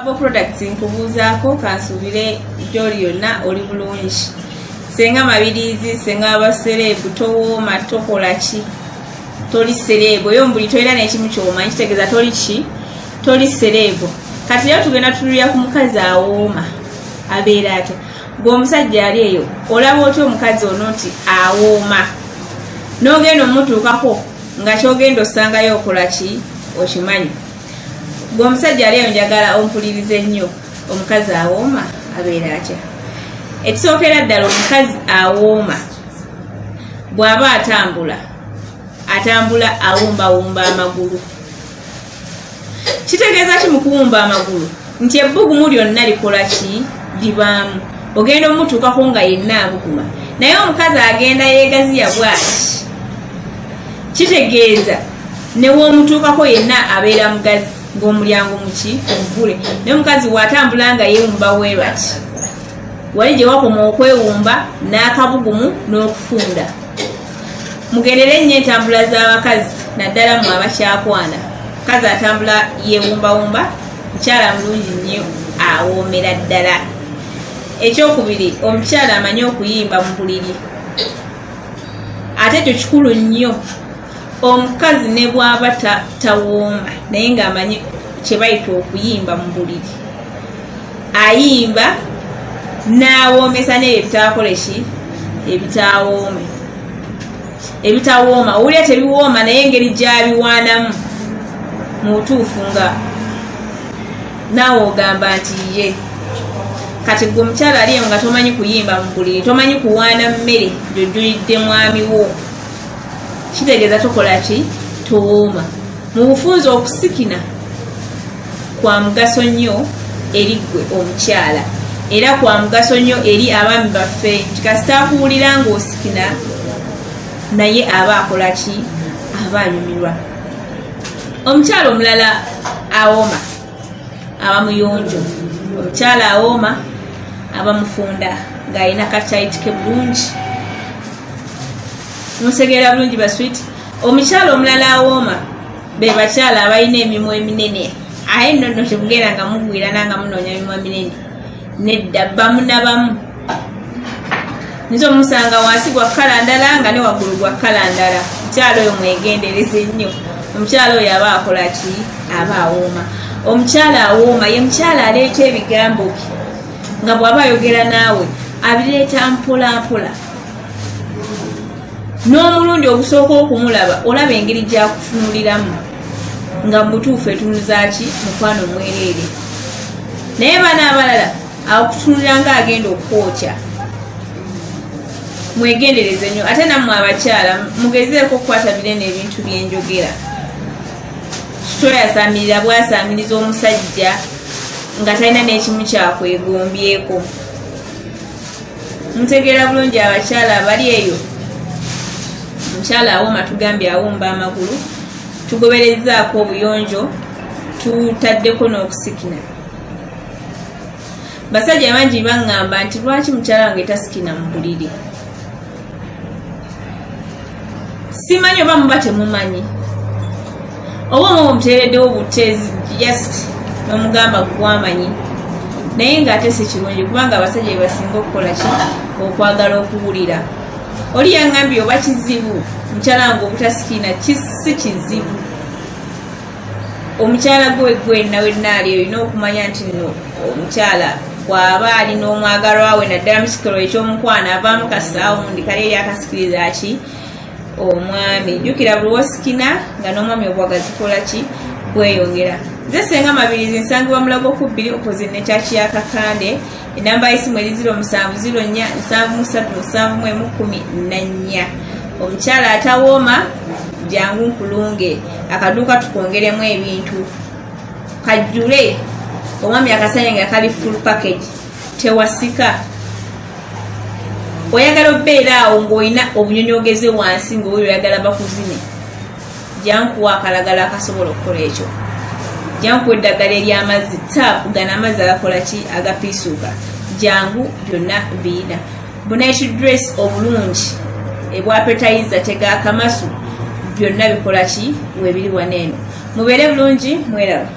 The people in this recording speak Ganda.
Abo products nkubuuzaako kansuubire gy'oli yonna oli bulungi. Senga mabirizi, senga abaserebu, towooma, tokola ki? Toli serebu. Oyo mbuli toyina n'ekimu ky'omanyi kitegeeza toli ki? Toli serebu. Kati leo tugenda tutuulira ku mukazi awooma. Abeera atya? Gwe omusajja ali eyo, olaba otya omukazi ono nti awooma? N'ogenda omutuukako nga ky'ogenda osangayo okola ki? Okimanyi. Gwe omusajja ali eyo njagala ompulirize ennyo. Omukazi awooma abeera atya? Ekisookera ddala omukazi awooma bw'aba atambula awumbawumba amagulu. Kitegeeza ki mu kuwumba amagulu? Nti ebbugumu lyonna likola ki? Libaamu. Ogenda omutuukako nga yenna abuguma. Naye omukazi agenda yeegaziya bw'ati. Kitegeeza ne w'omutuukako yenna abeera mugazi ng'omulyango muki? Omugule. Naye omukazi bw'atambula nga yeewumba bwe bati. Wali gye wakoma okwewumba n'akabugumu n'okufunda. Mugendere ennyo entambula z'abakazi naddala mu abakyakwana. Mukazi atambula yeewumbawumba, mukyala mulungi nnyo awoomera ddala. Ekyokubiri, omukyala amanyi okuyimba mu buliri. Ate ekyo kikulu nnyo. Omukazi ne bw'aba tawooma naye ng'amanyi kye bayita okuyimba mu buliri. Ayimba n'awoomesa n'ebyo ebitaakole ki? Ebitawooma. Owulira tebiwooma naye engeri gy'abiwaanamu mu butuufu nga naawe ogamba nti ye. Kati gwe omukyala ali eyo nga tomanyi kuyimba mu buliri, tomanyi kuwaana mmere gy'ojjulidde mwami wo. Kitegeeza tokola ki? Towooma. Mu bufunze okusikina kwa mugaso nnyo eri ggwe omukyala. Era kwa mugaso nnyo eri abaami baffe. Kasita akuwulira ng'osikina naye aba akola ki? Aba anyumirwa. Omukyala omulala awooma aba muyonjo. Omukyala awooma aba mufunda ng'alina katayiti ke bulungi. Musegeera bulungi baswiti. Omukyala omulala awooma be bakyala abalina emimwa eminene. Aye nno temugenda nga mugwira nanga munoonya emimwa minene. Nedda bamu na bamu. Nizo musanga wansi gwa kkala ndala nga ne waggulu gwa kkala ndala. Omukyala oyo mwegendereze nnyo. Omukyala oyo aba akola ki? Aba awooma. Omukyala awooma ye mukyala aleeta ebigambo bye nga bw'aba ayogera naawe abireeta mpola mpola. N'omulundi ogusooka okumulaba olaba engeri gy'akutunuliramu nga mu butuufu etunuza ki? Mukwano mwereere. Naye baana abalala akutunulira ng'agenda okwokya. Mwegendereze nnyo. Ate nammwe abakyala mugezeeko okukwata binene ebintu byenjogera. Toyasamirira bwasamiriza omusajja nga talina n'ekimu kyakwegombyeko. Mutegeera bulungi abakyala abali eyo. Omukyala awooma tugambye awumba amagulu. Tugoberezzaako obuyonjo, tutaddeko n'okusikina. Basajja bangi baŋŋamba nti lwaki mukyala wange tasikina mu buliri? Simanyi oba muba temumanyi. Oba muba muteereddewo obuteezi just n'omugamba gwamanyi. Naye ng'ate si kirungi kubanga abasajja be basinga okukola ki? Okwagala okuwulira. Oli yaŋŋambye oba kizibu mukyala wange obutasikina si kizibu. Omukyala gwe wenna ali olina okumanya nti nno omukyala bw'aba alina omwagalwa we naddala mu kikolo eky'omukwano avaamu kasaawundi kale eri akasikiriza ki? Omwami. Jjukira buli wosikina nga n'omwami obwagazi kola ki? Bweyongera. Nze Senga Mabirizi nsangibwa Mulago ku 2 opposite ne Church ya Kakande. Enamba y'essimu eri 0704 Omukyala atawooma jangu nkulunge. Akaduuka tukongeremu ebintu. Kajjule. Omwami akasanya nga kali full package. Tewasika. Oyagala obeera awo ng'olina obunyonyogeze wansi ng'oyagala bakuzine. Jankuwa akalagala akasobola okukola ekyo. Jankuwa eddagala ery'amazzi taapu gana amazzi agakola ki? Agapiisuuka. Jangu byonna biina. Bunaitu dress obulungi ebwapetayiza tegaakamasu byonna bikola ki? Weebiri waneeno. Mubeere bulungi mweraba.